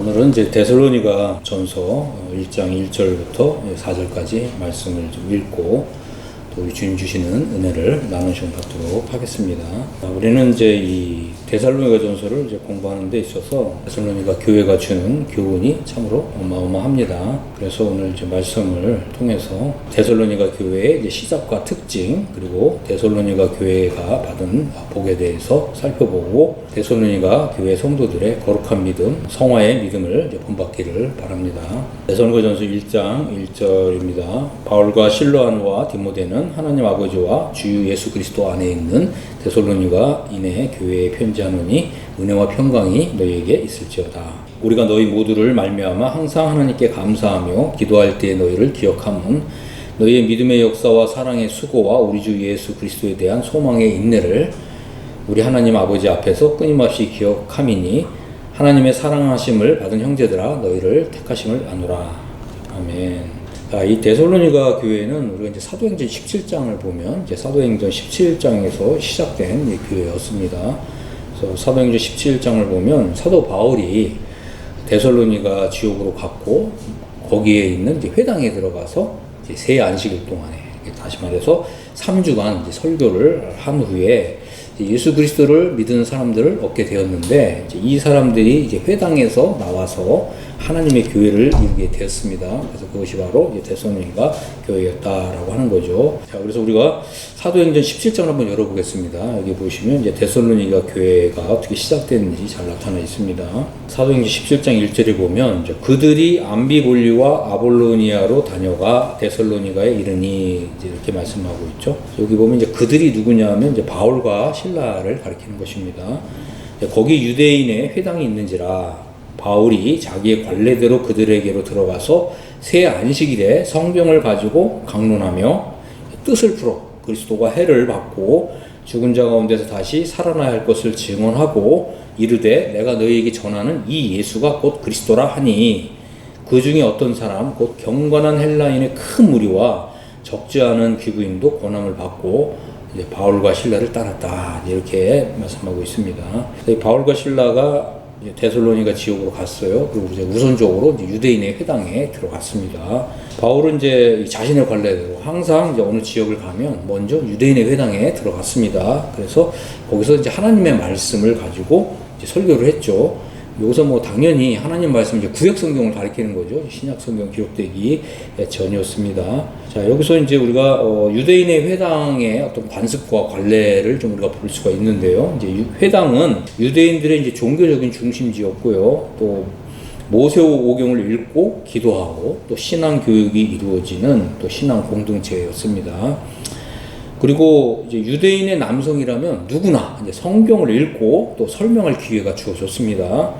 오늘은 이제 데살로니가 전서 1장 1절부터 4절까지 말씀을 좀 읽고 또 우리 주님 주시는 은혜를 나누어 받도록 하겠습니다. 우리는 이제 이 데살로니가 전서를 이제 공부하는 데 있어서 데살로니가 교회가 주는 교훈이 참으로 어마어마합니다. 그래서 오늘 이제 말씀을 통해서 데살로니가 교회의 이제 시작과 특징, 그리고 데살로니가 교회가 받은 복에 대해서 살펴보고 데살로니가 교회 성도들의 거룩한 믿음, 성화의 믿음을 이제 본받기를 바랍니다. 데살로니가 전서 1장 1절입니다. 바울과 실로아누와 디모데는 하나님 아버지와 주 예수 그리스도 안에 있는 데살로니가인의 교회에 편지하노니 은혜와 평강이 너희에게 있을지어다. 우리가 너희 모두를 말미암아 항상 하나님께 감사하며 기도할 때에 너희를 기억함은 너희의 믿음의 역사와 사랑의 수고와 우리 주 예수 그리스도에 대한 소망의 인내를 우리 하나님 아버지 앞에서 끊임없이 기억함이니 하나님의 사랑하심을 받은 형제들아 너희를 택하심을 아노라. 아멘. 이 데살로니가 교회는 우리가 이제 사도행전 17장을 보면 이제 사도행전 17장에서 시작된 교회였습니다. 그래서 사도행전 17장을 보면 사도 바울이 데살로니가 지역으로 갔고 거기에 있는 이제 회당에 들어가서 이제 새 안식일 동안에 다시 말해서 3주간 이제 설교를 한 후에 예수 그리스도를 믿은 사람들을 얻게 되었는데 이제 이 사람들이 이제 회당에서 나와서 하나님의 교회를 이루게 되었습니다. 그래서 그것이 바로 이제 데살로니가 교회였다라고 하는 거죠. 자, 그래서 우리가 사도행전 17장을 한번 열어보겠습니다. 여기 보시면 이제 데살로니가 교회가 어떻게 시작됐는지 잘 나타나 있습니다. 사도행전 17장 1절에 보면 이제 그들이 암비볼리와 아볼로니아로 다녀가 데살로니가에 이르니 이제 이렇게 말씀하고 있죠. 여기 보면 이제 그들이 누구냐면 이제 바울과 실라를 가리키는 것입니다. 거기 유대인의 회당이 있는지라 바울이 자기의 관례대로 그들에게로 들어가서 새 안식일에 성경을 가지고 강론하며 뜻을 풀어 그리스도가 해를 받고 죽은 자 가운데서 다시 살아나야 할 것을 증언하고 이르되 내가 너희에게 전하는 이 예수가 곧 그리스도라 하니 그 중에 어떤 사람 곧 경건한 헬라인의 큰 무리와 적지 않은 귀부인도 고난을 받고 이제 바울과 실라를 따랐다 이렇게 말씀하고 있습니다. 바울과 실라가 이제 데살로니가 지역으로 갔어요. 그리고 이제 우선적으로 이제 유대인의 회당에 들어갔습니다. 바울은 이제 자신의 관례대로 항상 이제 어느 지역을 가면 먼저 유대인의 회당에 들어갔습니다. 그래서 거기서 이제 하나님의 말씀을 가지고 이제 설교를 했죠. 여기서 뭐 당연히 하나님 말씀 이제 구약 성경을 가리키는 거죠. 신약 성경 기록되기 전이었습니다. 자, 여기서 이제 우리가 유대인의 회당의 어떤 관습과 관례를 좀 우리가 볼 수가 있는데요. 이제 회당은 유대인들의 이제 종교적인 중심지였고요. 또 모세오경을 읽고 기도하고 또 신앙 교육이 이루어지는 또 신앙 공동체였습니다. 그리고 이제 유대인의 남성이라면 누구나 이제 성경을 읽고 또 설명할 기회가 주어졌습니다.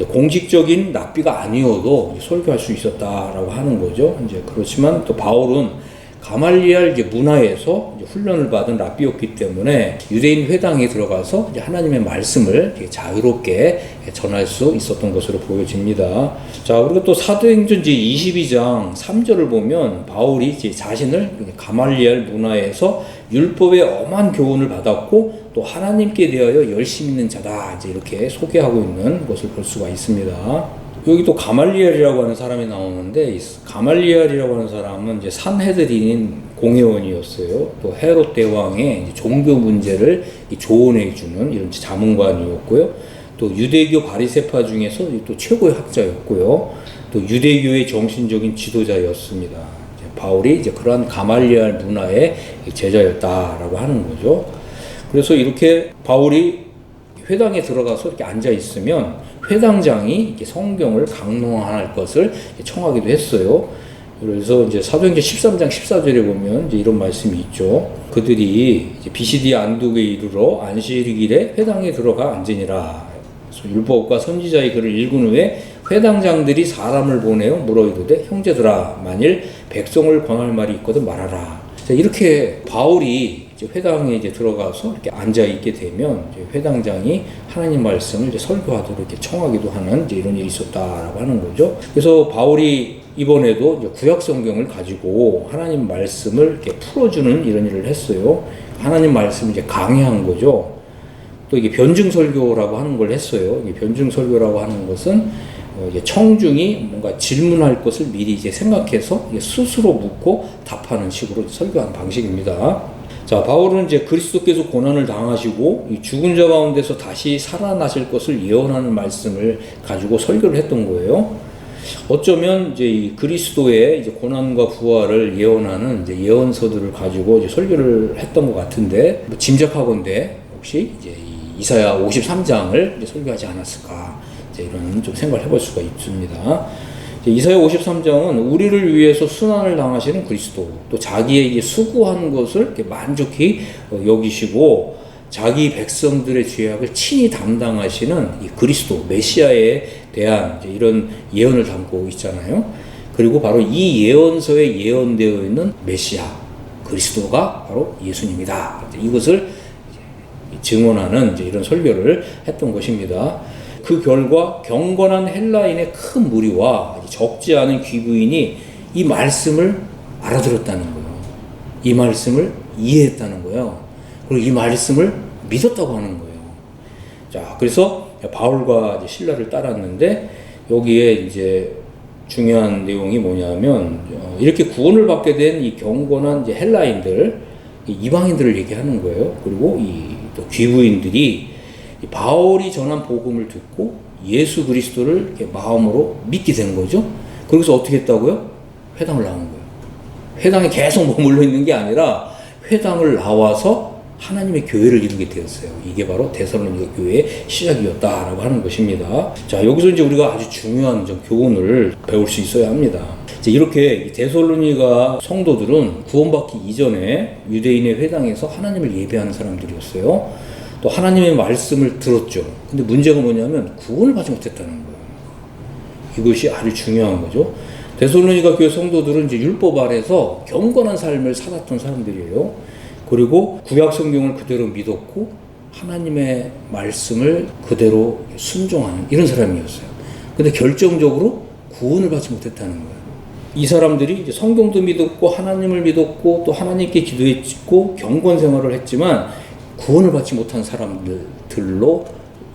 공식적인 랍비가 아니어도 설교할 수 있었다라고 하는 거죠. 이제 그렇지만 또 바울은 가말리알 이제 문화에서 이제 훈련을 받은 랍비였기 때문에 유대인 회당에 들어가서 이제 하나님의 말씀을 자유롭게 전할 수 있었던 것으로 보여집니다. 자, 그리고 또 사도행전 22장 3절을 보면 바울이 이제 자신을 가말리알 문화에서 율법의 엄한 교훈을 받았고 또 하나님께 대하여 열심 있는 자다 이제 이렇게 소개하고 있는 것을 볼 수가 있습니다. 여기 또 가말리엘이라고 하는 사람이 나오는데 가말리엘이라고 하는 사람은 이제 산헤드린 공회원이었어요. 또 헤롯 대왕의 종교 문제를 조언해 주는 이런 자문관이었고요. 또 유대교 바리새파 중에서 또 최고의 학자였고요. 또 유대교의 정신적인 지도자였습니다. 바울이 이제 그러한 가말리엘 문화의 제자였다라고 하는 거죠. 그래서 이렇게 바울이 회당에 들어가서 이렇게 앉아 있으면 회당장이 이렇게 성경을 강론할 것을 청하기도 했어요. 그래서 이제 사도행전 13장 14절에 보면 이제 이런 말씀이 있죠. 그들이 이제 비시디 안독에 이르러 안식일에 회당에 들어가 앉으니라. 그래서 율법과 선지자의 글을 읽은 후에 회당장들이 사람을 보내어 물어 이르되 형제들아 만일 백성을 권할 말이 있거든 말하라. 자, 이렇게 바울이 이제 회당에 이제 들어가서 이렇게 앉아 있게 되면 이제 회당장이 하나님 말씀을 이제 설교하도록 이렇게 청하기도 하는 이제 이런 일이 있었다라고 하는 거죠. 그래서 바울이 이번에도 이제 구약 성경을 가지고 하나님 말씀을 이렇게 풀어주는 이런 일을 했어요. 하나님 말씀을 이제 강의한 거죠. 또 이게 변증 설교라고 하는 걸 했어요. 이게 변증 설교라고 하는 것은 청중이 뭔가 질문할 것을 미리 이제 생각해서 스스로 묻고 답하는 식으로 설교하는 방식입니다. 자, 바울은 이제 그리스도께서 고난을 당하시고 이 죽은 자 가운데서 다시 살아나실 것을 예언하는 말씀을 가지고 설교를 했던 거예요. 어쩌면 이제 이 그리스도의 이제 고난과 부활을 예언하는 이제 예언서들을 가지고 이제 설교를 했던 것 같은데, 짐작하건대 혹시 이제 이 이사야 53장을 이제 설교하지 않았을까, 이제 이런 좀 생각을 해볼 수가 있습니다. 이사야 53장은 우리를 위해서 순환을 당하시는 그리스도, 또 자기에게 수고한 것을 이렇게 만족히 여기시고 자기 백성들의 죄악을 친히 담당하시는 이 그리스도, 메시아에 대한 이제 이런 예언을 담고 있잖아요. 그리고 바로 이 예언서에 예언되어 있는 메시아, 그리스도가 바로 예수님이다. 이것을 증언하는 이제 이런 설교를 했던 것입니다. 그 결과 경건한 헬라인의 큰 무리와 적지 않은 귀부인이 이 말씀을 알아들었다는 거예요. 이 말씀을 이해했다는 거예요. 그리고 이 말씀을 믿었다고 하는 거예요. 자, 그래서 바울과 이제 실라를 따랐는데, 여기에 이제 중요한 내용이 뭐냐면, 이렇게 구원을 받게 된 이 경건한 이제 헬라인들, 이방인들을 얘기하는 거예요. 그리고 또 귀부인들이 바울이 전한 복음을 듣고 예수 그리스도를 이렇게 마음으로 믿게 된 거죠. 그래서 어떻게 했다고요? 회당을 나온 거예요. 회당에 계속 머물러 있는 게 아니라 회당을 나와서 하나님의 교회를 이루게 되었어요. 이게 바로 데살로니가 교회의 시작이었다라고 하는 것입니다. 자, 여기서 이제 우리가 아주 중요한 교훈을 배울 수 있어야 합니다. 이렇게 데살로니가 성도들은 구원받기 이전에 유대인의 회당에서 하나님을 예배하는 사람들이었어요. 또 하나님의 말씀을 들었죠. 근데 문제가 뭐냐면 구원을 받지 못했다는 거예요. 이것이 아주 중요한 거죠. 데살로니가 교회 성도들은 이제 율법 아래서 경건한 삶을 살았던 사람들이에요. 그리고 구약 성경을 그대로 믿었고 하나님의 말씀을 그대로 순종하는 이런 사람이었어요. 근데 결정적으로 구원을 받지 못했다는 거예요. 이 사람들이 이제 성경도 믿었고 하나님을 믿었고 또 하나님께 기도했고 경건 생활을 했지만 구원을 받지 못한 사람들로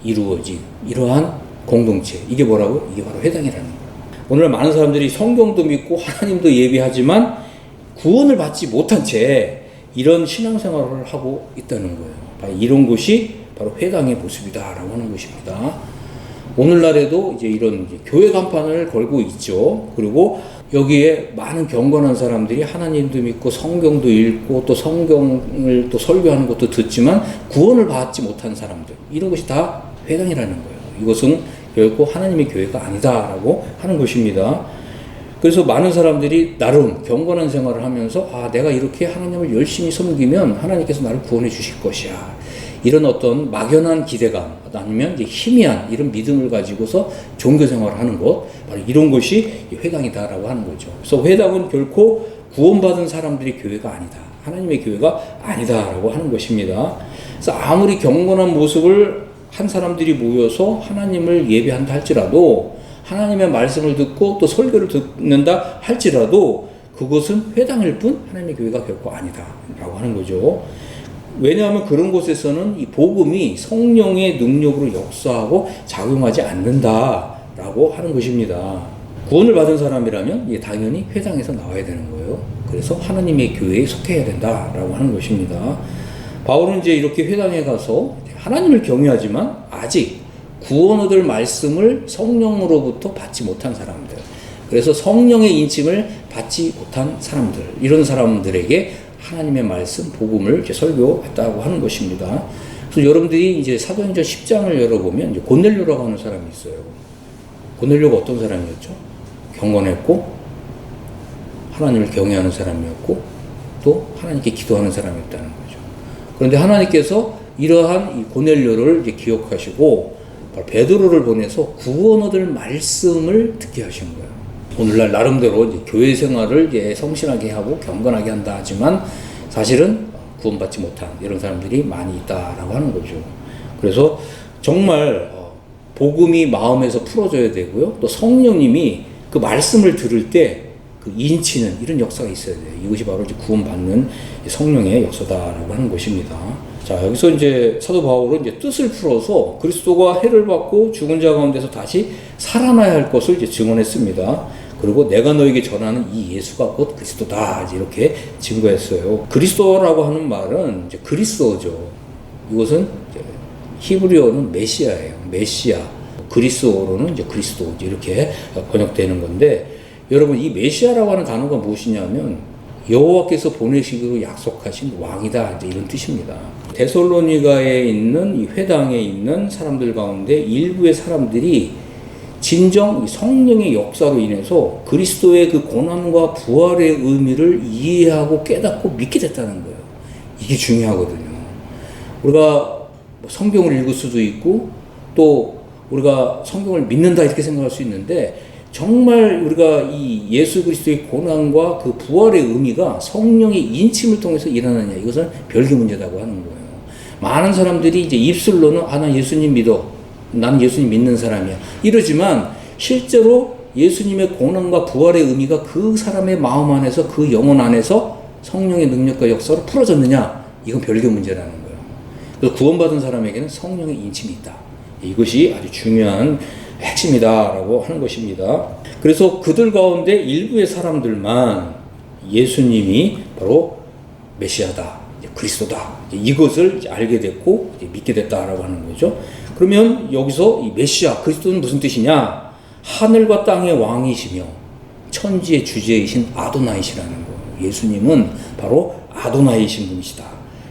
이루어진 이러한 공동체, 이게 뭐라고? 이게 바로 회당이라는 거예요. 오늘 많은 사람들이 성경도 믿고 하나님도 예배하지만 구원을 받지 못한 채 이런 신앙생활을 하고 있다는 거예요. 바로 이런 것이 바로 회당의 모습이다라고 하는 것입니다. 오늘날에도 이제 이런 교회 간판을 걸고 있죠. 그리고 여기에 많은 경건한 사람들이 하나님도 믿고 성경도 읽고 또 성경을 또 설교하는 것도 듣지만 구원을 받지 못한 사람들, 이런 것이 다 회당이라는 거예요. 이것은 결코 하나님의 교회가 아니다라고 하는 것입니다. 그래서 많은 사람들이 나름 경건한 생활을 하면서 내가 이렇게 하나님을 열심히 섬기면 하나님께서 나를 구원해 주실 것이야, 이런 어떤 막연한 기대감 아니면 이제 희미한 이런 믿음을 가지고서 종교 생활을 하는 것, 바로 이런 것이 회당이다라고 하는 거죠. 그래서 회당은 결코 구원받은 사람들의 교회가 아니다, 하나님의 교회가 아니다라고 하는 것입니다. 그래서 아무리 경건한 모습을 한 사람들이 모여서 하나님을 예배한다 할지라도, 하나님의 말씀을 듣고 또 설교를 듣는다 할지라도 그것은 회당일 뿐 하나님의 교회가 결코 아니다라고 하는 거죠. 왜냐하면 그런 곳에서는 이 복음이 성령의 능력으로 역사하고 작용하지 않는다라고 하는 것입니다. 구원을 받은 사람이라면 당연히 회당에서 나와야 되는 거예요. 그래서 하나님의 교회에 속해야 된다라고 하는 것입니다. 바울은 이제 이렇게 회당에 가서 하나님을 경외하지만 아직 구원 얻을 말씀을 성령으로부터 받지 못한 사람들, 그래서 성령의 인침을 받지 못한 사람들, 이런 사람들에게 하나님의 말씀, 복음을 이렇게 설교했다고 하는 것입니다. 그래서 여러분들이 이제 사도행전 10장을 열어보면 이제 고넬료라고 하는 사람이 있어요. 고넬료가 어떤 사람이었죠? 경건했고, 하나님을 경외하는 사람이었고, 또 하나님께 기도하는 사람이었다는 거죠. 그런데 하나님께서 이러한 이 고넬료를 이제 기억하시고, 베드로를 보내서 구원 얻을 말씀을 듣게 하신 거예요. 오늘날 나름대로 이제 교회 생활을 이제 성실하게 하고 경건하게 한다 하지만 사실은 구원받지 못한 이런 사람들이 많이 있다라고 하는 거죠. 그래서 정말 복음이 마음에서 풀어져야 되고요. 또 성령님이 그 말씀을 들을 때 그 인치는 이런 역사가 있어야 돼요. 이것이 바로 이제 구원받는 성령의 역사다라고 하는 것입니다. 자, 자, 여기서 이제 사도 바울은 이제 뜻을 풀어서 그리스도가 해를 받고 죽은 자 가운데서 다시 살아나야 할 것을 이제 증언했습니다. 그리고 내가 너에게 전하는 이 예수가 곧 그리스도다. 이렇게 증거했어요. 그리스도라고 하는 말은 이제 그리스어죠. 이것은 이제 히브리어는 메시아예요. 메시아. 그리스어로는 이제 그리스도. 이렇게 번역되는 건데, 여러분 이 메시아라고 하는 단어가 무엇이냐면 여호와께서 보내시기로 약속하신 왕이다. 이제 이런 뜻입니다. 데살로니가에 있는 이 회당에 있는 사람들 가운데 일부의 사람들이 진정 성령의 역사로 인해서 그리스도의 그 고난과 부활의 의미를 이해하고 깨닫고 믿게 됐다는 거예요. 이게 중요하거든요. 우리가 성경을 읽을 수도 있고 또 우리가 성경을 믿는다 이렇게 생각할 수 있는데, 정말 우리가 이 예수 그리스도의 고난과 그 부활의 의미가 성령의 인침을 통해서 일어나느냐, 이것은 별개 문제라고 하는 거예요. 많은 사람들이 이제 입술로는 나 예수님 믿어, 나는 예수님 믿는 사람이야 이러지만, 실제로 예수님의 고난과 부활의 의미가 그 사람의 마음 안에서, 그 영혼 안에서 성령의 능력과 역사로 풀어졌느냐, 이건 별개 문제라는 거예요. 그래서 구원받은 사람에게는 성령의 인침이 있다. 이것이 아주 중요한 핵심이다라고 하는 것입니다. 그래서 그들 가운데 일부의 사람들만 예수님이 바로 메시아다, 그리스도다, 이것을 알게 됐고 믿게 됐다라고 하는 거죠. 그러면 여기서 이 메시아, 그리스도는 무슨 뜻이냐? 하늘과 땅의 왕이시며 천지의 주제이신 아도나이시라는 거예요. 예수님은 바로 아도나이신 분이시다.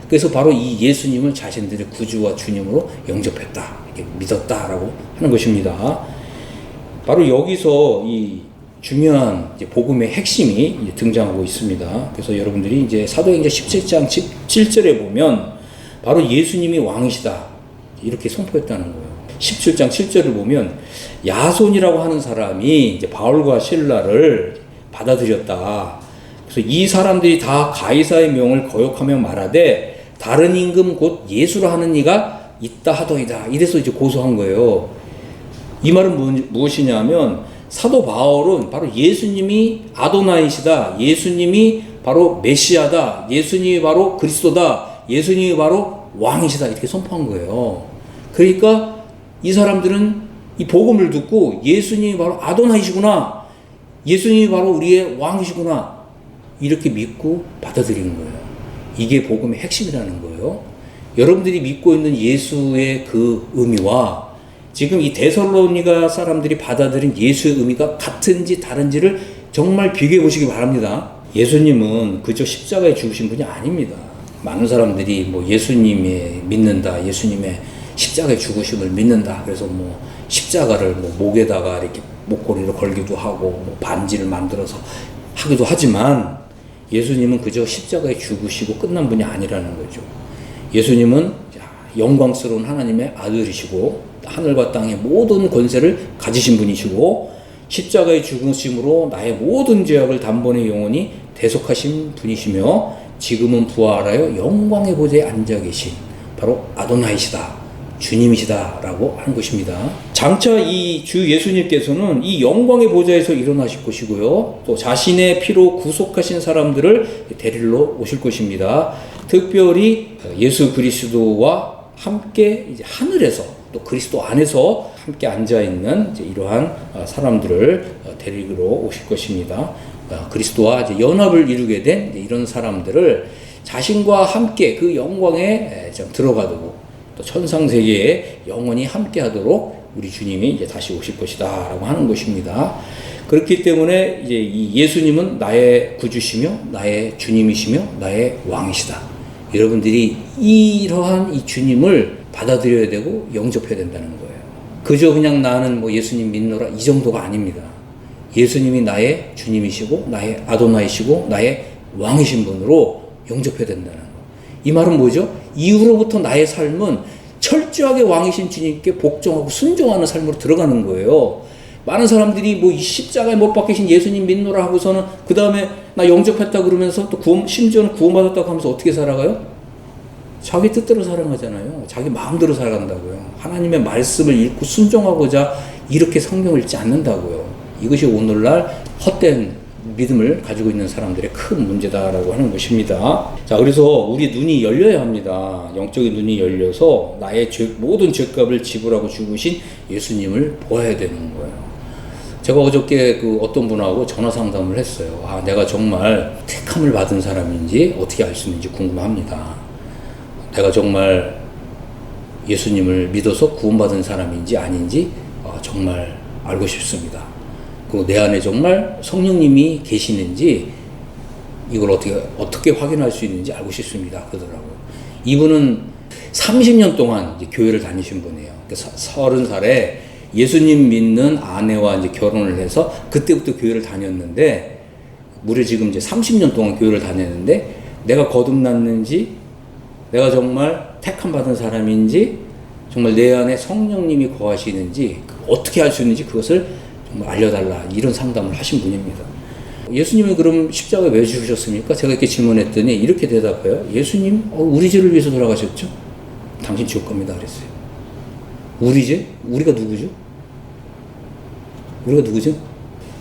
그래서 바로 이 예수님을 자신들의 구주와 주님으로 영접했다, 이렇게 믿었다라고 하는 것입니다. 바로 여기서 이 중요한 이제 복음의 핵심이 이제 등장하고 있습니다. 그래서 여러분들이 이제 사도행전 17장 17절에 보면 바로 예수님이 왕이시다, 이렇게 선포했다는 거예요. 17장 7절을 보면 야손이라고 하는 사람이 이제 바울과 실라를 받아들였다. 그래서 이 사람들이 다 가이사의 명을 거역하며 말하되 다른 임금 곧 예수라 하는 이가 있다 하더이다. 이래서 이제 고소한 거예요. 이 말은 무엇이냐면 사도 바울은 바로 예수님이 아도나이시다, 예수님이 바로 메시아다, 예수님이 바로 그리스도다, 예수님이 바로 왕이시다, 이렇게 선포한 거예요. 그러니까 이 사람들은 이 복음을 듣고 예수님이 바로 아도나이시구나, 예수님이 바로 우리의 왕이시구나, 이렇게 믿고 받아들이는 거예요. 이게 복음의 핵심이라는 거예요. 여러분들이 믿고 있는 예수의 그 의미와 지금 이 데살로니가 사람들이 받아들인 예수의 의미가 같은지 다른지를 정말 비교해 보시기 바랍니다. 예수님은 그저 십자가에 죽으신 분이 아닙니다. 많은 사람들이 뭐 예수님의 믿는다, 예수님의 십자가에 죽으심을 믿는다, 그래서 뭐 십자가를 뭐 목에다가 이렇게 목걸이로 걸기도 하고 뭐 반지를 만들어서 하기도 하지만, 예수님은 그저 십자가에 죽으시고 끝난 분이 아니라는 거죠. 예수님은 영광스러운 하나님의 아들이시고 하늘과 땅의 모든 권세를 가지신 분이시고 십자가에 죽으심으로 나의 모든 죄악을 단번에 영원히 대속하신 분이시며 지금은 부활하여 영광의 보좌에 앉아 계신 바로 아도나이시다, 주님이시다라고 하는 것입니다. 장차 이 주 예수님께서는 이 영광의 보좌에서 일어나실 것이고요, 또 자신의 피로 구속하신 사람들을 데리러 오실 것입니다. 특별히 예수 그리스도와 함께 이제 하늘에서 또 그리스도 안에서 함께 앉아 있는 이러한 사람들을 데리러 오실 것입니다. 그리스도와 이제 연합을 이루게 된 이런 사람들을 자신과 함께 그 영광에 들어가도록, 또 천상 세계에 영원히 함께하도록 우리 주님이 이제 다시 오실 것이다라고 하는 것입니다. 그렇기 때문에 이제 이 예수님은 나의 구주시며 나의 주님이시며 나의 왕이시다. 여러분들이 이러한 이 주님을 받아들여야 되고 영접해야 된다는 거예요. 그저 그냥 나는 뭐 예수님 믿노라 이 정도가 아닙니다. 예수님이 나의 주님이시고 나의 아도나이시고 나의 왕이신 분으로 영접해야 된다는 거. 이 말은 뭐죠? 이후로부터 나의 삶은 철저하게 왕이신 주님께 복종하고 순종하는 삶으로 들어가는 거예요. 많은 사람들이 뭐 이 십자가에 못 박히신 예수님 믿노라 하고서는 그 다음에 나 영접했다 그러면서 또 심지어는 구원받았다고 하면서 어떻게 살아가요? 자기 뜻대로 살아가잖아요. 자기 마음대로 살아간다고요. 하나님의 말씀을 읽고 순종하고자 이렇게 성경을 읽지 않는다고요. 이것이 오늘날 헛된 믿음을 가지고 있는 사람들의 큰 문제다라고 하는 것입니다. 자, 그래서 우리 눈이 열려야 합니다. 영적인 눈이 열려서 나의 모든 죄값을 지불하고 죽으신 예수님을 보아야 되는 거예요. 제가 어저께 어떤 분하고 전화 상담을 했어요. 내가 정말 택함을 받은 사람인지 어떻게 알 수 있는지 궁금합니다. 내가 정말 예수님을 믿어서 구원받은 사람인지 아닌지 정말 알고 싶습니다. 그리고 내 안에 정말 성령님이 계시는지 이걸 어떻게 확인할 수 있는지 알고 싶습니다. 그러더라고요. 이분은 30년 동안 이제 교회를 다니신 분이에요. 30살에 예수님 믿는 아내와 이제 결혼을 해서 그때부터 교회를 다녔는데, 무려 지금 이제 30년 동안 교회를 다녔는데, 내가 거듭났는지, 내가 정말 택함 받은 사람인지, 정말 내 안에 성령님이 거하시는지 어떻게 알 수 있는지 그것을 정말 알려달라, 이런 상담을 하신 분입니다. 예수님이 그럼 십자가에 왜 죽으셨습니까? 제가 이렇게 질문했더니 이렇게 대답해요. 예수님 우리 죄를 위해서 돌아가셨죠? 당신 지옥 갑니다 그랬어요. 우리 죄? 우리가 누구죠? 우리가 누구죠?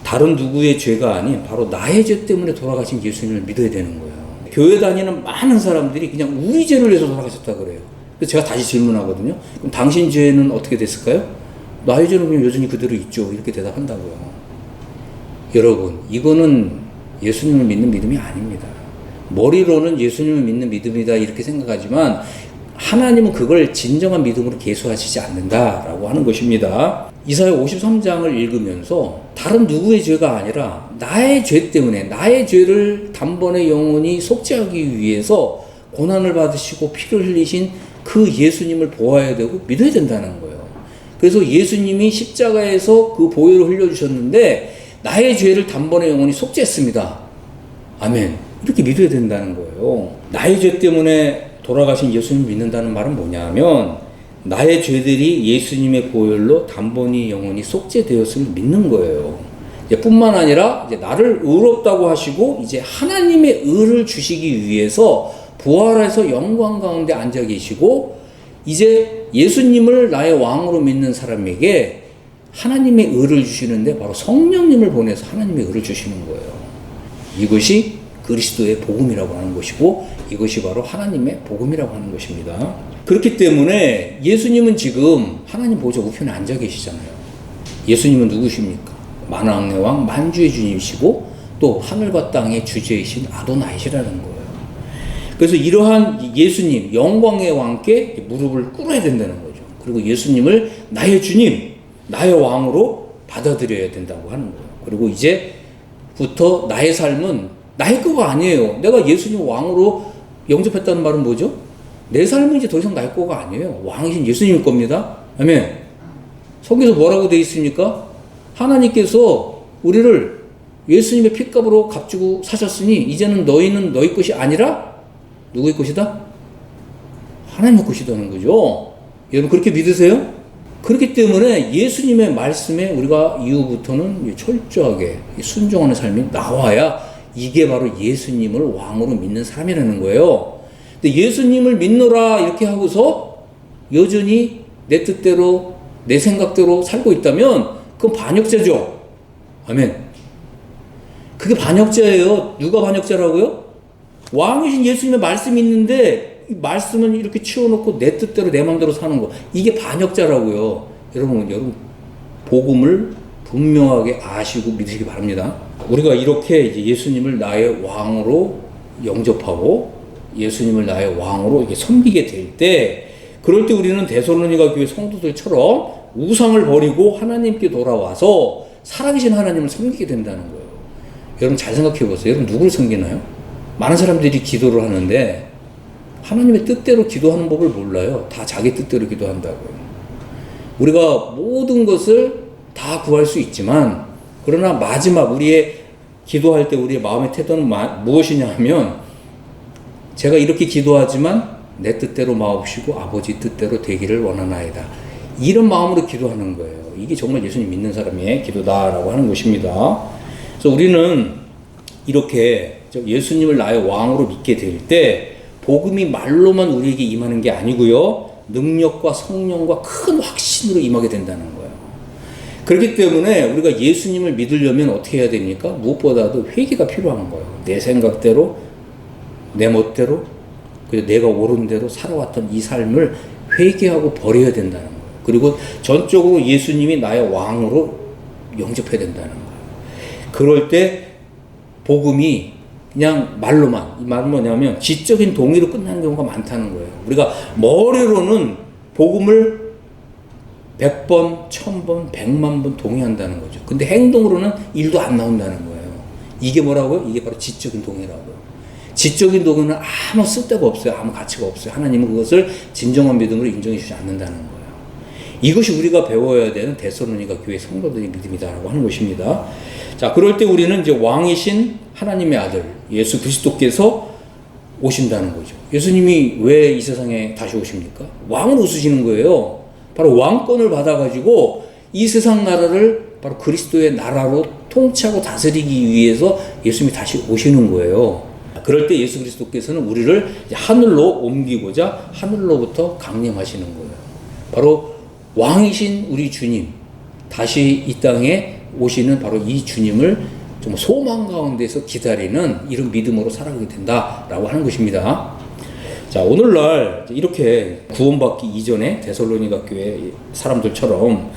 다른 누구의 죄가 아닌 바로 나의 죄 때문에 돌아가신 예수님을 믿어야 되는 거예요. 교회 다니는 많은 사람들이 그냥 우리 죄를 위해서 돌아가셨다 그래요. 그래서 제가 다시 질문하거든요. 그럼 당신 죄는 어떻게 됐을까요? 나의 죄는 그냥 여전히 그대로 있죠. 이렇게 대답한다고요. 여러분, 이거는 예수님을 믿는 믿음이 아닙니다. 머리로는 예수님을 믿는 믿음이다 이렇게 생각하지만 하나님은 그걸 진정한 믿음으로 계수하시지 않는다라고 하는 것입니다. 이사야 53장을 읽으면서 다른 누구의 죄가 아니라 나의 죄 때문에, 나의 죄를 단번에 영원히 속죄하기 위해서 고난을 받으시고 피를 흘리신 그 예수님을 보아야 되고 믿어야 된다는 거예요. 그래서 예수님이 십자가에서 그 보혈을 흘려주셨는데 나의 죄를 단번에 영원히 속죄했습니다. 아멘. 이렇게 믿어야 된다는 거예요. 나의 죄 때문에 돌아가신 예수님을 믿는다는 말은 뭐냐면, 나의 죄들이 예수님의 보혈로 단번에 영원히 속죄되었음을 믿는 거예요. 뿐만 아니라 이제 나를 의롭다고 하시고 이제 하나님의 의를 주시기 위해서 부활해서 영광 가운데 앉아 계시고, 이제 예수님을 나의 왕으로 믿는 사람에게 하나님의 의를 주시는데 바로 성령님을 보내서 하나님의 의를 주시는 거예요. 이것이 그리스도의 복음이라고 하는 것이고, 이것이 바로 하나님의 복음이라고 하는 것입니다. 그렇기 때문에 예수님은 지금 하나님 보좌 우편에 앉아 계시잖아요. 예수님은 누구십니까? 만왕의 왕, 만주의 주님이시고 또 하늘과 땅의 주제이신 아도나이시라는 거예요. 그래서 이러한 예수님, 영광의 왕께 무릎을 꿇어야 된다는 거죠. 그리고 예수님을 나의 주님, 나의 왕으로 받아들여야 된다고 하는 거예요. 그리고 이제부터 나의 삶은 나의 거가 아니에요. 내가 예수님 왕으로 영접했다는 말은 뭐죠? 내 삶은 이제 더 이상 나의 거가 아니에요. 왕이신 예수님 겁니다. 아멘. 성경에서 뭐라고 되어 있습니까? 하나님께서 우리를 예수님의 핏값으로 값주고 사셨으니 이제는 너희는 너희 것이 아니라 누구의 것이다? 하나님의 것이라는 거죠. 여러분 그렇게 믿으세요? 그렇기 때문에 예수님의 말씀에 우리가 이후부터는 철저하게 순종하는 삶이 나와야 이게 바로 예수님을 왕으로 믿는 사람이라는 거예요. 근데 예수님을 믿노라 이렇게 하고서 여전히 내 뜻대로 내 생각대로 살고 있다면 그건 반역자죠. 아멘. 그게 반역자예요. 누가 반역자라고요? 왕이신 예수님의 말씀이 있는데 이 말씀은 이렇게 치워놓고 내 뜻대로 내 마음대로 사는 거, 이게 반역자라고요. 여러분 복음을 분명하게 아시고 믿으시기 바랍니다. 우리가 이렇게 이제 예수님을 나의 왕으로 영접하고 예수님을 나의 왕으로 이렇게 섬기게 될 때, 그럴 때 우리는 데살로니가 교회 성도들처럼 우상을 버리고 하나님께 돌아와서 살아계신 하나님을 섬기게 된다는 거예요. 여러분 잘 생각해 보세요. 여러분 누구를 섬기나요? 많은 사람들이 기도를 하는데 하나님의 뜻대로 기도하는 법을 몰라요. 다 자기 뜻대로 기도한다고요. 우리가 모든 것을 다 구할 수 있지만, 그러나 마지막 우리의 기도할 때 우리의 마음의 태도는 무엇이냐 하면, 제가 이렇게 기도하지만 내 뜻대로 마옵시고 아버지 뜻대로 되기를 원하나이다, 이런 마음으로 기도하는 거예요. 이게 정말 예수님 믿는 사람의 기도다라고 하는 것입니다. 그래서 우리는 이렇게 예수님을 나의 왕으로 믿게 될 때 복음이 말로만 우리에게 임하는 게 아니고요, 능력과 성령과 큰 확신으로 임하게 된다는 거예요. 그렇기 때문에 우리가 예수님을 믿으려면 어떻게 해야 됩니까? 무엇보다도 회개가 필요한 거예요. 내 생각대로, 내 멋대로, 내가 옳은 대로 살아왔던 이 삶을 회개하고 버려야 된다는 거예요. 그리고 전적으로 예수님이 나의 왕으로 영접해야 된다는 거예요. 그럴 때 복음이 그냥 말로만, 이 말은 뭐냐면 지적인 동의로 끝나는 경우가 많다는 거예요. 우리가 머리로는 복음을 100번, 1000번, 100만 번 동의한다는 거죠. 근데 행동으로는 1도 안 나온다는 거예요. 이게 뭐라고요? 이게 바로 지적인 동의라고요. 지적인 동의는 아무 쓸데가 없어요. 아무 가치가 없어요. 하나님은 그것을 진정한 믿음으로 인정해 주지 않는다는 거예요. 이것이 우리가 배워야 되는 데살로니가 교회 성도들의 믿음이다라고 하는 것입니다. 자, 그럴 때 우리는 이제 왕이신 하나님의 아들 예수 그리스도께서 오신다는 거죠. 예수님이 왜 이 세상에 다시 오십니까? 왕으로 오시는 거예요. 바로 왕권을 받아가지고 이 세상 나라를 바로 그리스도의 나라로 통치하고 다스리기 위해서 예수님이 다시 오시는 거예요. 그럴 때 예수 그리스도께서는 우리를 하늘로 옮기고자 하늘로부터 강림하시는 거예요. 바로 왕이신 우리 주님, 다시 이 땅에 오시는 바로 이 주님을 좀 소망 가운데서 기다리는 이런 믿음으로 살아가게 된다라고 하는 것입니다. 자, 오늘날 이렇게 구원받기 이전에 데살로니가 교회 사람들처럼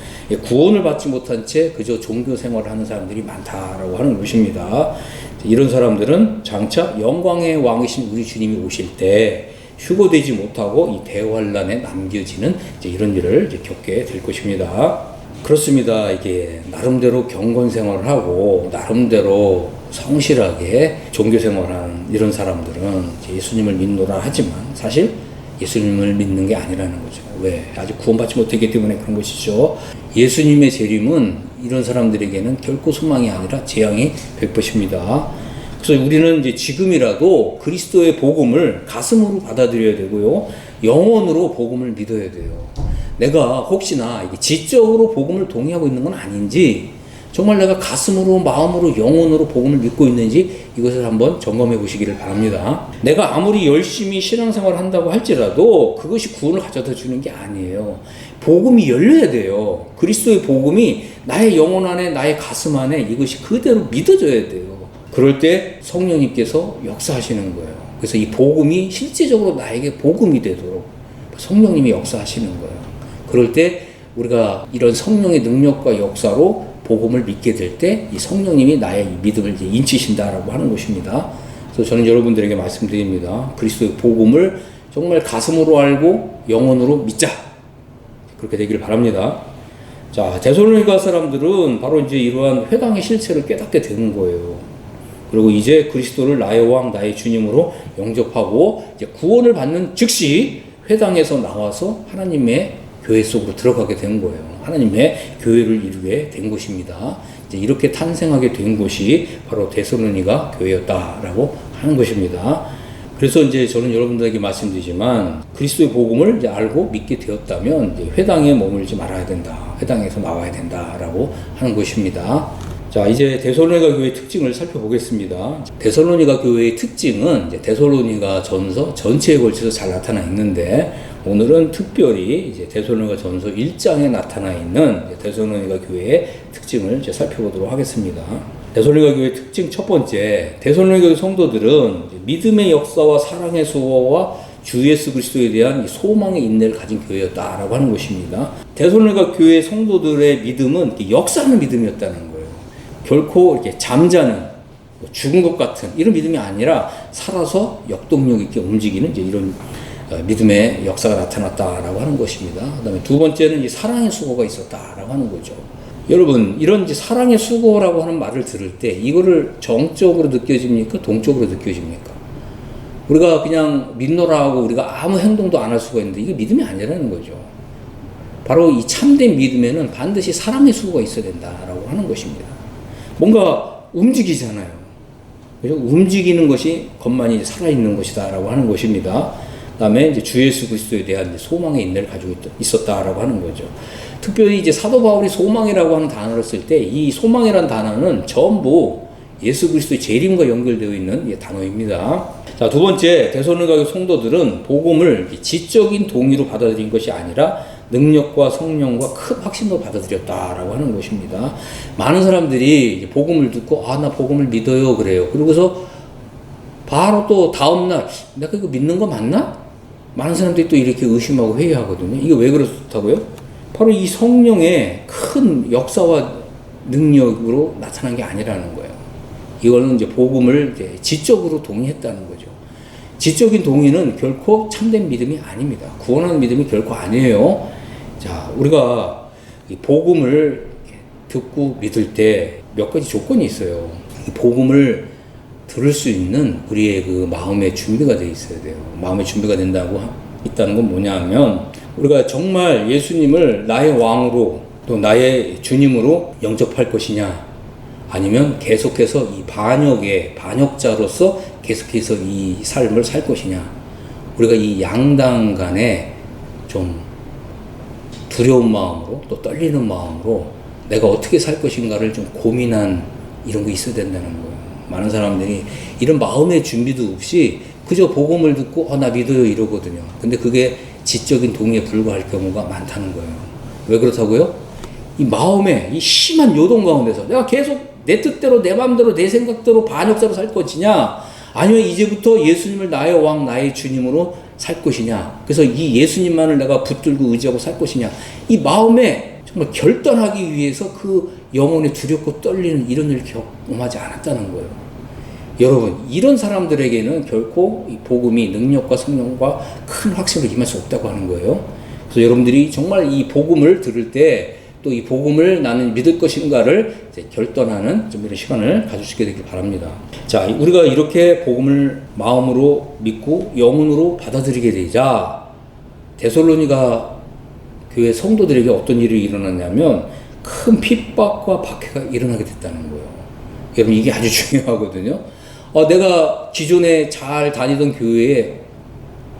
구원을 받지 못한 채 그저 종교 생활을 하는 사람들이 많다라고 하는 것입니다. 이런 사람들은 장차 영광의 왕이신 우리 주님이 오실 때 휴거되지 못하고 이 대환란에 남겨지는 이런 일을 겪게 될 것입니다. 그렇습니다. 이게 나름대로 경건 생활을 하고 나름대로 성실하게 종교 생활하는 이런 사람들은 예수님을 믿노라 하지만 사실 예수님을 믿는 게 아니라는 거죠. 왜? 아직 구원받지 못했기 때문에 그런 것이죠. 예수님의 재림은 이런 사람들에게는 결코 소망이 아니라 재앙이 될 것입니다. 그래서 우리는 이제 지금이라도 그리스도의 복음을 가슴으로 받아들여야 되고요. 영혼으로 복음을 믿어야 돼요. 내가 혹시나 지적으로 복음을 동의하고 있는 건 아닌지 정말 내가 가슴으로, 마음으로, 영혼으로 복음을 믿고 있는지 이것을 한번 점검해 보시기를 바랍니다. 내가 아무리 열심히 신앙생활을 한다고 할지라도 그것이 구원을 가져다 주는 게 아니에요. 복음이 열려야 돼요. 그리스도의 복음이 나의 영혼 안에, 나의 가슴 안에 이것이 그대로 믿어져야 돼요. 그럴 때 성령님께서 역사하시는 거예요. 그래서 이 복음이 실제적으로 나에게 복음이 되도록 성령님이 역사하시는 거예요. 그럴 때 우리가 이런 성령의 능력과 역사로 복음을 믿게 될 때 이 성령님이 나의 믿음을 이제 인치신다라고 하는 것입니다. 그래서 저는 여러분들에게 말씀드립니다. 그리스도의 복음을 정말 가슴으로 알고 영혼으로 믿자. 그렇게 되기를 바랍니다. 자, 데살로니가 사람들은 바로 이제 이러한 회당의 실체를 깨닫게 되는 거예요. 그리고 이제 그리스도를 나의 왕, 나의 주님으로 영접하고 이제 구원을 받는 즉시 회당에서 나와서 하나님의 교회 속으로 들어가게 된 거예요. 하나님의 교회를 이루게 된 것입니다. 이제 이렇게 탄생하게 된 곳이 바로 데살로니가 교회였다라고 하는 것입니다. 그래서 이제 저는 여러분들에게 말씀드리지만 그리스도의 복음을 이제 알고 믿게 되었다면 이제 회당에 머물지 말아야 된다. 회당에서 나와야 된다라고 하는 것입니다. 자, 이제 데살로니가 교회의 특징을 살펴보겠습니다. 데살로니가 교회의 특징은 이제 데살로니가 전서 전체에 걸쳐서 잘 나타나 있는데 오늘은 특별히 이제 데살로니가 전서 1장에 나타나 있는 데살로니가 교회의 특징을 이제 살펴보도록 하겠습니다. 데살로니가 교회의 특징 첫 번째, 데살로니가 교회 성도들은 믿음의 역사와 사랑의 수고와 주 예수 그리스도에 대한 소망의 인내를 가진 교회였다라고 하는 것입니다. 데살로니가 교회 성도들의 믿음은 역사하는 믿음이었다는 거예요. 결코 이렇게 잠자는 죽은 것 같은 이런 믿음이 아니라 살아서 역동력 있게 움직이는 이제 이런 믿음의 역사가 나타났다라고 하는 것입니다. 그다음에 두 번째는 이 사랑의 수고가 있었다라고 하는 거죠. 여러분, 이런 이제 사랑의 수고라고 하는 말을 들을 때 이거를 정적으로 느껴집니까? 동적으로 느껴집니까? 우리가 그냥 믿노라 하고 우리가 아무 행동도 안 할 수가 있는데 이게 믿음이 아니라는 거죠. 바로 이 참된 믿음에는 반드시 사랑의 수고가 있어야 된다라고 하는 것입니다. 뭔가 움직이잖아요. 그죠? 움직이는 것이 것만이 살아있는 것이다라고 하는 것입니다. 그다음에 이제 주 예수 그리스도에 대한 소망의 인내를 가지고 있었다라고 하는 거죠. 특별히 이제 사도 바울이 소망이라고 하는 단어를 쓸 때 이 소망이라는 단어는 전부 예수 그리스도의 재림과 연결되어 있는 단어입니다. 자, 두 번째, 데살로니가 성도들은 복음을 지적인 동의로 받아들인 것이 아니라 능력과 성령과 큰 확신도 받아들였다라고 하는 것입니다. 많은 사람들이 복음을 듣고 나 복음을 믿어요 그래요. 그러고서 바로 또 다음날 내가 이거 믿는 거 맞나? 많은 사람들이 또 이렇게 의심하고 회의하거든요. 이게 왜 그렇다고요? 바로 이 성령의 큰 역사와 능력으로 나타난 게 아니라는 거예요. 이거는 이제 복음을 이제 지적으로 동의했다는 거죠. 지적인 동의는 결코 참된 믿음이 아닙니다. 구원하는 믿음이 결코 아니에요. 자, 우리가 이 복음을 듣고 믿을 때 몇 가지 조건이 있어요. 이 복음을 들을 수 있는 우리의 그 마음의 준비가 되어 있어야 돼요. 마음의 준비가 된다고 있다는 건 뭐냐 하면 우리가 정말 예수님을 나의 왕으로 또 나의 주님으로 영접할 것이냐 아니면 계속해서 이 반역자로서 계속해서 이 삶을 살 것이냐. 우리가 이 양당 간에 좀 두려운 마음으로 또 떨리는 마음으로 내가 어떻게 살 것인가를 좀 고민한 이런 거 있어야 된다는 거예요. 많은 사람들이 이런 마음의 준비도 없이 그저 복음을 듣고 나 믿어요 이러거든요. 근데 그게 지적인 동의에 불과할 경우가 많다는 거예요. 왜 그렇다고요? 이 마음의 이 심한 요동 가운데서 내가 계속 내 뜻대로 내 마음대로 내 생각대로 반역자로 살 것이냐 아니면 이제부터 예수님을 나의 왕 나의 주님으로 살 것이냐. 그래서 이 예수님만을 내가 붙들고 의지하고 살 것이냐. 이 마음에 정말 결단하기 위해서 그 영혼에 두렵고 떨리는 이런 일을 경험하지 않았다는 거예요. 여러분, 이런 사람들에게는 결코 이 복음이 능력과 성령과 큰 확신으로 임할 수 없다고 하는 거예요. 그래서 여러분들이 정말 이 복음을 들을 때 또 이 복음을 나는 믿을 것인가를 이제 결단하는 좀 이런 시간을 가질 수 있게 되길 바랍니다. 자, 우리가 이렇게 복음을 마음으로 믿고 영혼으로 받아들이게 되자 데살로니가 교회 성도들에게 어떤 일이 일어났냐면 큰 핍박과 박해가 일어나게 됐다는 거예요. 여러분, 이게 아주 중요하거든요. 내가 기존에 잘 다니던 교회에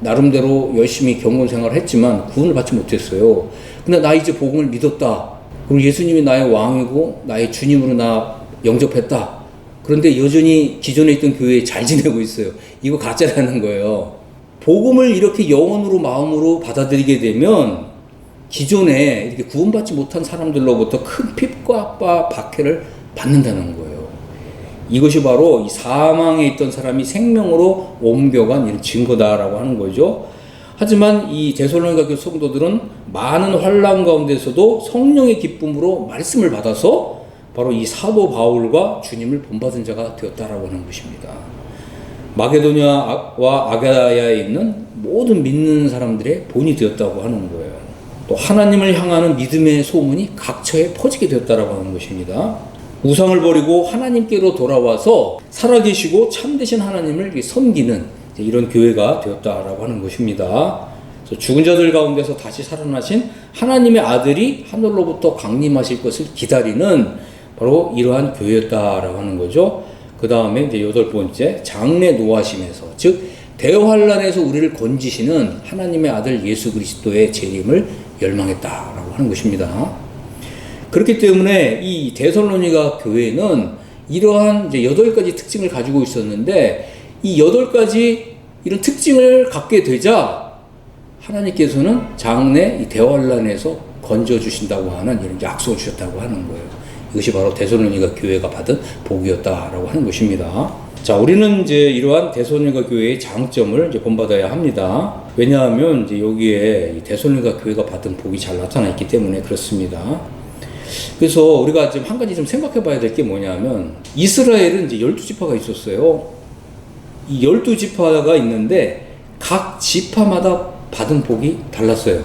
나름대로 열심히 경건 생활을 했지만 구원을 받지 못했어요. 근데 나 이제 복음을 믿었다. 그리고 예수님이 나의 왕이고 나의 주님으로 나 영접했다. 그런데 여전히 기존에 있던 교회에 잘 지내고 있어요. 이거 가짜라는 거예요. 복음을 이렇게 영혼으로 마음으로 받아들이게 되면 기존에 이렇게 구원받지 못한 사람들로부터 큰 핍박과 박해를 받는다는 거예요. 이것이 바로 이 사망에 있던 사람이 생명으로 옮겨간 이런 증거다라고 하는 거죠. 하지만 이 데살로니가 교회 성도들은 많은 환난 가운데서도 성령의 기쁨으로 말씀을 받아서 바로 이 사도 바울과 주님을 본받은 자가 되었다라고 하는 것입니다. 마게도냐와 아가야에 있는 모든 믿는 사람들의 본이 되었다고 하는 거예요. 또 하나님을 향하는 믿음의 소문이 각처에 퍼지게 되었다라고 하는 것입니다. 우상을 버리고 하나님께로 돌아와서 살아계시고 참되신 하나님을 섬기는 이런 교회가 되었다라고 하는 것입니다. 그래서 죽은 자들 가운데서 다시 살아나신 하나님의 아들이 하늘로부터 강림하실 것을 기다리는 바로 이러한 교회였다라고 하는 거죠. 그 다음에 이제 8번째, 장래 노하심에서, 즉 대환란에서 우리를 건지시는 하나님의 아들 예수 그리스도의 재림을 열망했다라고 하는 것입니다. 그렇기 때문에 이 데살로니가 교회는 이러한 이제 8가지 특징을 가지고 있었는데 이 8가지 이런 특징을 갖게 되자 하나님께서는 장래 이 대환란에서 건져주신다고 하는 이런 약속을 주셨다고 하는 거예요. 이것이 바로 데살로니가 교회가 받은 복이었다라고 하는 것입니다. 자, 우리는 이제 이러한 데살로니가 교회의 장점을 이제 본받아야 합니다. 왜냐하면 이제 여기에 이 데살로니가 교회가 받은 복이 잘 나타나 있기 때문에 그렇습니다. 그래서 우리가 지금 한 가지 좀 생각해 봐야 될 게 뭐냐면 이스라엘은 이제 12지파가 있었어요. 이 12지파가 있는데 각 지파마다 받은 복이 달랐어요.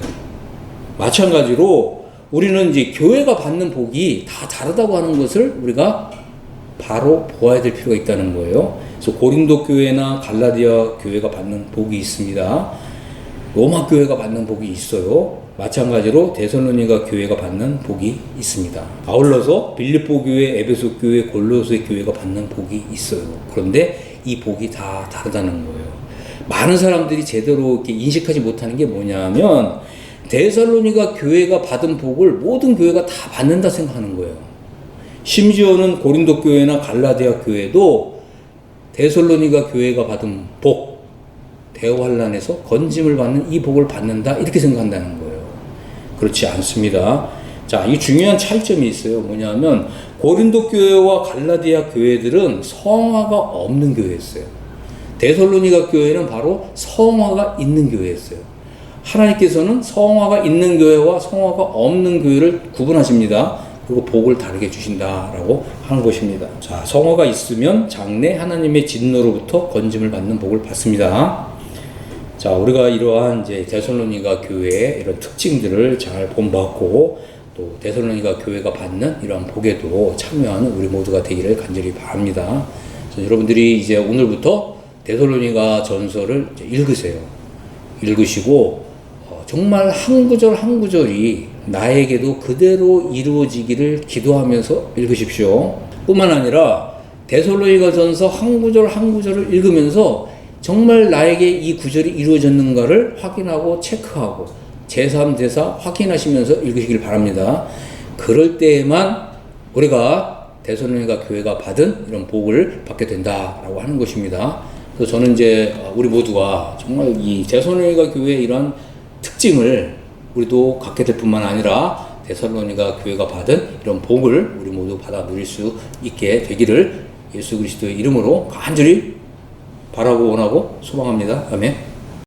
마찬가지로 우리는 이제 교회가 받는 복이 다 다르다고 하는 것을 우리가 바로 보아야 될 필요가 있다는 거예요. 그래서 고린도 교회나 갈라디아 교회가 받는 복이 있습니다. 로마 교회가 받는 복이 있어요. 마찬가지로 데살로니가 교회가 받는 복이 있습니다. 아울러서 빌립보 교회, 에베소 교회, 골로새 교회가 받는 복이 있어요. 그런데 이 복이 다 다르다는 거예요. 많은 사람들이 제대로 이렇게 인식하지 못하는 게 뭐냐면 데살로니가 교회가 받은 복을 모든 교회가 다 받는다 생각하는 거예요. 심지어는 고린도 교회나 갈라디아 교회도 데살로니가 교회가 받은 복, 대환란에서 건짐을 받는 이 복을 받는다 이렇게 생각한다는 거예요. 그렇지 않습니다. 자, 이 중요한 차이점이 있어요. 뭐냐면 고린도 교회와 갈라디아 교회들은 성화가 없는 교회였어요. 데살로니가 교회는 바로 성화가 있는 교회였어요. 하나님께서는 성화가 있는 교회와 성화가 없는 교회를 구분하십니다. 그리고 복을 다르게 주신다라고 하는 것입니다. 자, 성화가 있으면 장래 하나님의 진노로부터 건짐을 받는 복을 받습니다. 자, 우리가 이러한 이제 데살로니가 교회의 이런 특징들을 잘 본받고 또 데살로니가 교회가 받는 이러한 복에도 참여하는 우리 모두가 되기를 간절히 바랍니다. 그래서 여러분들이 이제 오늘부터 데살로니가 전서를 이제 읽으세요. 읽으시고 정말 한 구절 한 구절이 나에게도 그대로 이루어지기를 기도하면서 읽으십시오. 뿐만 아니라 데살로니가 전서 한 구절 한 구절을 읽으면서 정말 나에게 이 구절이 이루어졌는가를 확인하고 체크하고 제3대사 확인하시면서 읽으시길 바랍니다. 그럴 때에만 우리가 데살로니가 교회가 받은 이런 복을 받게 된다라고 하는 것입니다. 그래서 저는 이제 우리 모두가 정말 이 데살로니가 교회의 이런 특징을 우리도 갖게 될 뿐만 아니라 데살로니가 교회가 받은 이런 복을 우리 모두 받아 누릴 수 있게 되기를 예수 그리스도의 이름으로 간절히 바라고 원하고 소망합니다. 아멘.